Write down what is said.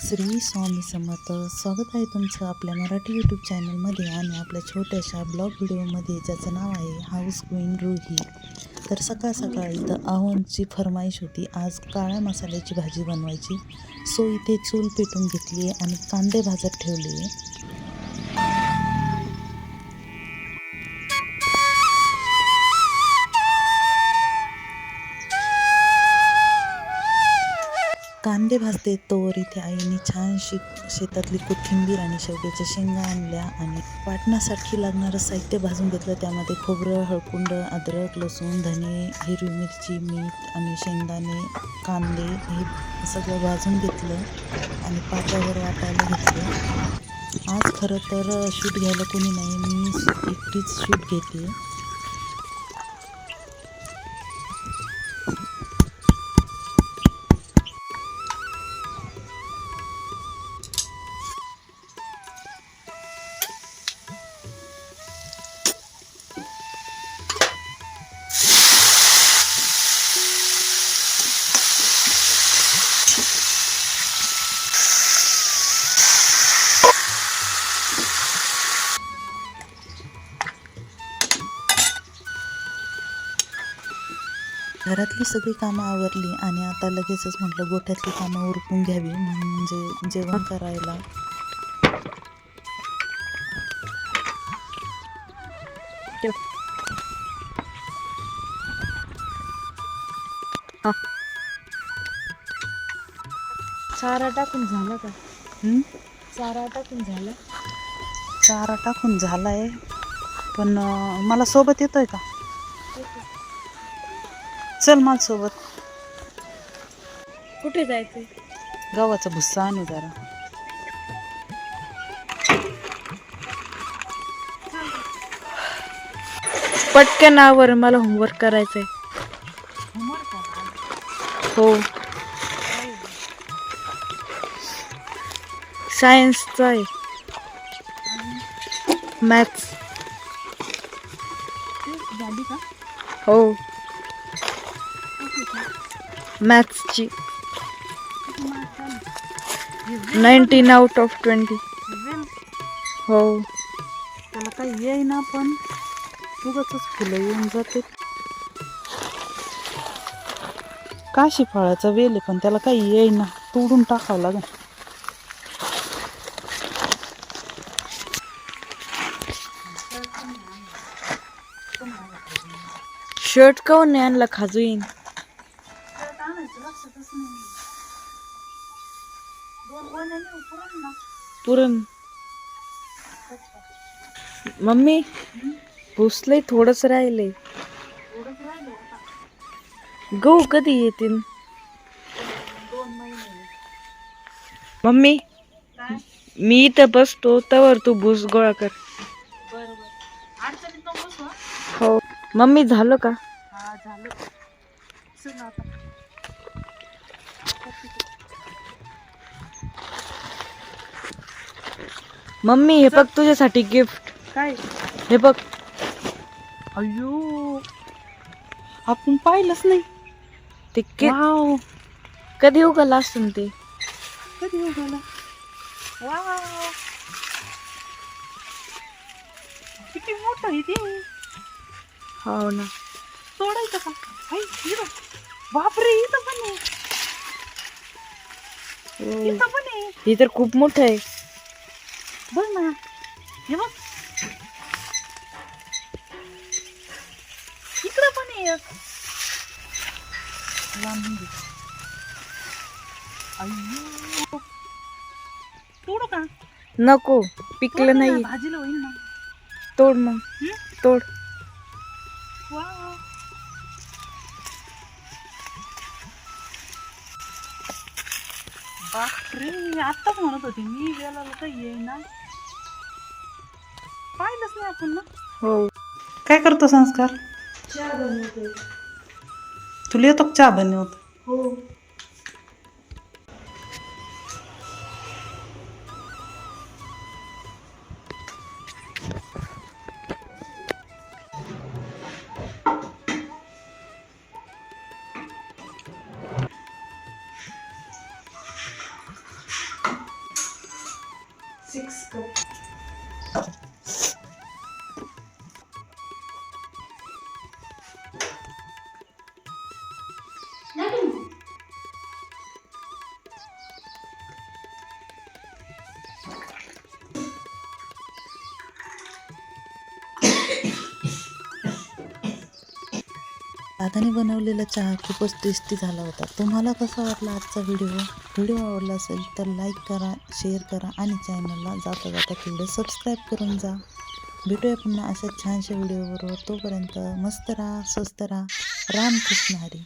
श्री स्वामी समर्थ. स्वागत आहे तुमचं आपल्या मराठी यूट्यूब चॅनलमध्ये आणि आपल्या छोट्याशा ब्लॉग व्हिडिओमध्ये, ज्याचं नाव आहे हाऊस क्वीन रुही. तर सकाळ सकाळ इथं आहोंची फरमाईश होती, आज काळ्या मसाल्याची भाजी बनवायची. सो इथे चूल पेटून घेतली आहे आणि कांदे भाजत ठेवले. कांदे भाजते तोवर इथे आईने छानशी शेतातली कोथिंबीर आणि शेवग्याच्या शेंगा आणल्या आणि वाटण्यासाठी लागणारं साहित्य भाजून घेतलं. त्यामध्ये खोबरं, हळकुंड, अद्रक, लसूण, धने, हिरवी मिरची, मीठ आणि शेंगदाणे, कांदे हे सगळं भाजून घेतलं आणि पाट्यावर वाटायला घेतलं. आज खरं तर शूट घ्यायला कोणी नाही, मी एकटीच शूट घेते. घरातली सगळी कामं आवरली आणि आता लगेचच म्हटलं गोठ्यातली कामं उरकून घ्यावी, म्हणजे जेवण करायला. चारा टाकून झाला का? चारा टाकून झाला. चारा टाकून झालाय, पण मला सोबत येतोय का? चल माझ सोबत. कुठे जायचंय? गव्हाचा भुस्सा आणू जरा. पटकन आवर, मला होमवर्क करायचंय. हो, सायन्सचा आहे. मॅथ्स. झाली का? हो, मॅथ्सची 19 out of 20. हो, त्याला काही येईना, पण उगाचच फुलं येऊन जाते. काशी फळाचा वेल आहे, पण त्याला काही येईना, तोडून टाकावं लागेल. शर्ट काऊन नाही आणला? खाजूईन. पुरण. मम्मी, भुसलंय, थोडंच राहिलंय. गहू कधी येतील? मम्मी, मी इथं बसतो तवर तू भूस गोळा कर. हो. मम्मी, झालं का? मम्मी, हे बघ तुझ्यासाठी गिफ्ट. काय? हे बघ. अयो, आपण पाहिलंच नाही. ते वाव, कधी उगल असेल ते? कधी उगवला? वाव, किती मोठं आहे ते. हो ना. तोडायचं का? हाय, इथं. बापरे, इथं पण आहे. इथं पण आहे. हे तर खूप मोठं आहे. बघ ना, हे बघ, इकडं पण आहे. अय्यो, तोडू का? नको, पिकलं नाही. भाजीला होईल ना. तोड मग. तोड. वाव, बापरे, आत्ताच म्हणत होती मी, गेला काही येईना. पाहिलंच नाही आपण ना. हो. काय करतो संस्कार? चहा बनवते. तुला येतो का चहा बनवत? हो. मिक्स कर. नाही ना. दादाने बनवलेला चहा खूपच टेस्टी झाला होता. तुम्हाला कसा वाटला आजचा व्हिडिओ आवडला असेल तर लाईक करा, शेअर करा आणि चॅनलला जाता जाता तेवढं सबस्क्राईब करून जा. भेटूया पुन्हा अशा छानशा व्हिडिओबरोबर. तोपर्यंत मस्त राहा, स्वस्त राहा. रामकृष्ण हरी.